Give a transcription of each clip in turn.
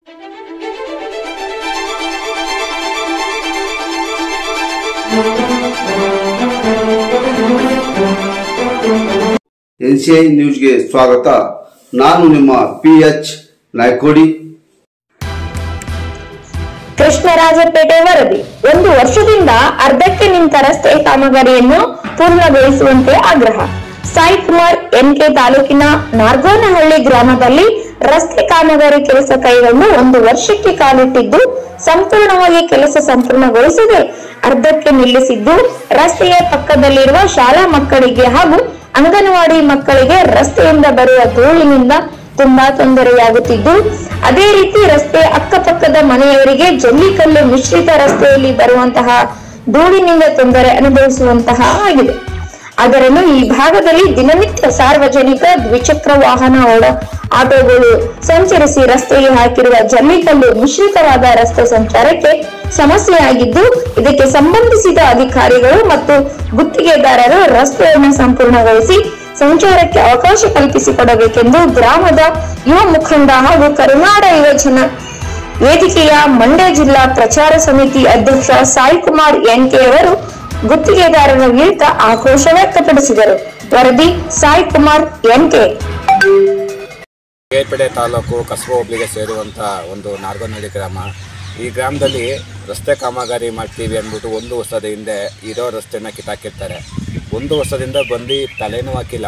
NCI ನ್ಯೂಸ್ಗೆ ಸ್ವಾಗತ. ನಾನು ನಿಮ್ಮ PH ನಾಯ್ಕೋಡಿ. ಕೃಷ್ಣರಾಜಪೇಟೆ ವರದಿ. 1 ವರ್ಷದಿಂದ ಅರ್ಧಕ್ಕೆ ನಿಂತ ರಸ್ತೆ ಕಾಮಗಾರಿಯನ್ನು ಪೂರ್ಣಗೊಳಿಸುವಂತೆ ಆಗ್ರಹ. ಸಾಯಿಕುಮಾರ್ NK ತಾಲೂಕಿನ ನಾರ್ಗೋನಹಳ್ಳಿ ಗ್ರಾಮದಲ್ಲಿ ರಸ್ತೆ ಕಾಮಗಾರಿ ಕೆಲಸ ಕೈಗೊಂಡು 1 ವರ್ಷಕ್ಕೆ ಕಾಲಿಟ್ಟಿದ್ದು ಸಂಪೂರ್ಣವಾಗಿ ಕೆಲಸ ಸಂಪೂರ್ಣಗೊಳಿಸದೆ ಅರ್ಧಕ್ಕೆ ನಿಲ್ಲಿಸಿದ್ದು ರಸ್ತೆಯ ಪಕ್ಕದಲ್ಲಿರುವ ಶಾಲಾ ಮಕ್ಕಳಿಗೆ ಹಾಗೂ ಅಂಗನವಾಡಿ ಮಕ್ಕಳಿಗೆ ರಸ್ತೆಯಿಂದ ಬರುವ ಧೂಳಿನಿಂದ ತುಂಬಾ ತೊಂದರೆಯಾಗುತ್ತಿದ್ದು, ಅದೇ ರೀತಿ ರಸ್ತೆಯ ಅಕ್ಕಪಕ್ಕದ ಮನೆಯವರಿಗೆ ಜಲ್ಲಿಕಲ್ಲು ಮಿಶ್ರಿತ ರಸ್ತೆಯಲ್ಲಿ ಬರುವಂತಹ ಧೂಳಿನಿಂದ ತೊಂದರೆ ಅನುಭವಿಸುವಂತಹ ಆಗಿದೆ. ಅದರಲ್ಲೂ ಈ ಭಾಗದಲ್ಲಿ ದಿನನಿತ್ಯ ಸಾರ್ವಜನಿಕ ದ್ವಿಚಕ್ರ ವಾಹನ ಆಟೋಗಳು ಸಂಚರಿಸಿ ರಸ್ತೆಗೆ ಹಾಕಿರುವ ಜಲ್ಲಿಕಲ್ಲು ಮಿಶ್ರಿತವಾದ ರಸ್ತೆ ಸಂಚಾರಕ್ಕೆ ಸಮಸ್ಯೆಯಾಗಿದ್ದು, ಇದಕ್ಕೆ ಸಂಬಂಧಿಸಿದ ಅಧಿಕಾರಿಗಳು ಮತ್ತು ಗುತ್ತಿಗೆದಾರರು ರಸ್ತೆಯನ್ನು ಸಂಪೂರ್ಣಗೊಳಿಸಿ ಸಂಚಾರಕ್ಕೆ ಅವಕಾಶ ಕಲ್ಪಿಸಿಕೊಡಬೇಕೆಂದು ಗ್ರಾಮದ ಯುವ ಮುಖಂಡ ಹಾಗೂ ಕರುನಾಡ ಯುವಜನ ವೇದಿಕೆಯ ಮಂಡ್ಯ ಜಿಲ್ಲಾ ಪ್ರಚಾರ ಸಮಿತಿ ಅಧ್ಯಕ್ಷ ಸಾಯಿಕುಮಾರ್ NK ಅವರು ಗುತ್ತಿಗೆದಾರರ ವಿರುದ್ಧ ಆಕ್ರೋಶ ವ್ಯಕ್ತಪಡಿಸಿದರು. ವರದಿ ಸಾಯಿಕುಮಾರ್ NK. ಕೇರ್ಪೇಟೆ ತಾಲೂಕು ಕಸಬಾ ಹೋಬಳಿಗೆ ಸೇರುವಂತಹ ಒಂದು ನಾರ್ಗೋನಹಳ್ಳಿ ಗ್ರಾಮ. ಈ ಗ್ರಾಮದಲ್ಲಿ ರಸ್ತೆ ಕಾಮಗಾರಿ ಮಾಡ್ತೀವಿ ಅಂದ್ಬಿಟ್ಟು 1 ವರ್ಷದ ಹಿಂದೆ ಇರೋ ರಸ್ತೆನ ಕಿತ್ತಾಕಿರ್ತಾರೆ. 1 ವರ್ಷದಿಂದ ಬಂದು ತಲೆನೂ ಹಾಕಿಲ್ಲ,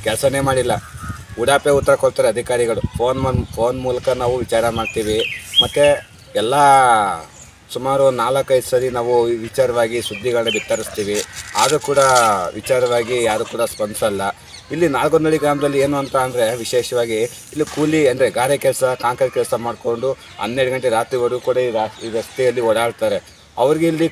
ಕೆಲಸನೇ ಮಾಡಿಲ್ಲ. ಉಡಾಪೆ ಉತ್ತರ ಕೊಡ್ತಾರೆ ಅಧಿಕಾರಿಗಳು. ಫೋನ್ ಮೂಲಕ ನಾವು ವಿಚಾರ ಮಾಡ್ತೀವಿ. ಮತ್ತು ಎಲ್ಲ ಸುಮಾರು 4-5 ಸರಿ ನಾವು ವಿಚಾರವಾಗಿ ಸುದ್ದಿಗಳನ್ನ ಬಿತ್ತರಿಸ್ತೀವಿ. ಆದರೂ ಕೂಡ ವಿಚಾರವಾಗಿ ಯಾರು ಕೂಡ ಸ್ಪಂದಿಸಲ್ಲ. ಇಲ್ಲಿ ನಾರ್ಗೋನಹಳ್ಳಿ ಗ್ರಾಮದಲ್ಲಿ ಏನು ಅಂತ ಅಂದರೆ, ವಿಶೇಷವಾಗಿ ಇಲ್ಲಿ ಕೂಲಿ ಅಂದರೆ ಗಾರೆ ಕೆಲಸ, ಕಾಂಕ್ರೀಟ್ ಕೆಲಸ ಮಾಡಿಕೊಂಡು 12 ಗಂಟೆ ರಾತ್ರಿವರೆಗೂ ಕೂಡ ಈ ರಸ್ತೆಯಲ್ಲಿ ಓಡಾಡ್ತಾರೆ. ಅವ್ರಿಗೆ ಇಲ್ಲಿ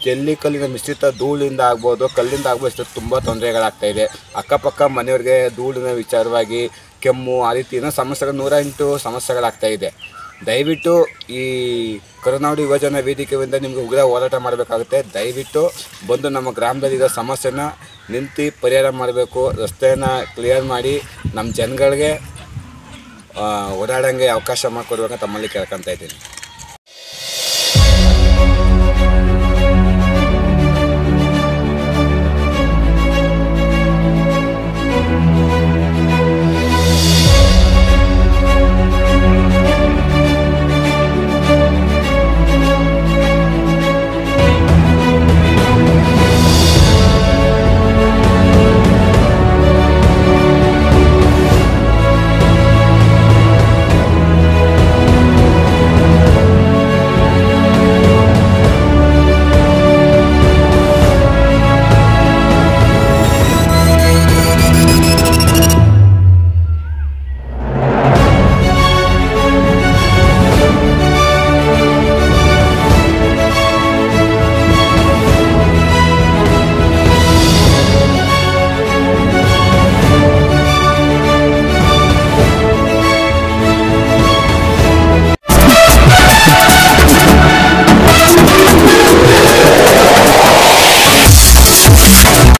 ಜಲ್ಲಿಕಲ್ಲಿನ ಮಿಶ್ರಿತ ಧೂಳಿಂದ ಆಗ್ಬೋದು, ಕಲ್ಲಿಂದ ಆಗ್ಬೋದು, ತುಂಬ ತೊಂದರೆಗಳಾಗ್ತಾಯಿದೆ. ಅಕ್ಕಪಕ್ಕ ಮನೆಯವ್ರಿಗೆ ಧೂಳಿನ ವಿಚಾರವಾಗಿ ಕೆಮ್ಮು, ಆ ರೀತಿ ಏನೋ ಸಮಸ್ಯೆಗಳು 108 ಸಮಸ್ಯೆಗಳಾಗ್ತಾಯಿದೆ. ದಯವಿಟ್ಟು ಈ ಕರುನಾಡು ಯುವಜನ ವೇದಿಕೆಯಿಂದ ನಿಮಗೆ ಉಗ್ರ ಹೋರಾಟ ಮಾಡಬೇಕಾಗುತ್ತೆ. ದಯವಿಟ್ಟು ಬಂದು ನಮ್ಮ ಗ್ರಾಮದಲ್ಲಿರೋ ಸಮಸ್ಯೆನ ನಿಂತು ಪರಿಹಾರ ಮಾಡಬೇಕು. ರಸ್ತೆಯನ್ನು ಕ್ಲಿಯರ್ ಮಾಡಿ ನಮ್ಮ ಜನಗಳಿಗೆ ಓಡಾಡೋಂಗೆ ಅವಕಾಶ ಮಾಡಿಕೊಡ್ಬೇಕಂತ ತಮ್ಮಲ್ಲಿ ಕೇಳ್ಕೊತಾ ಇದ್ದೀನಿ.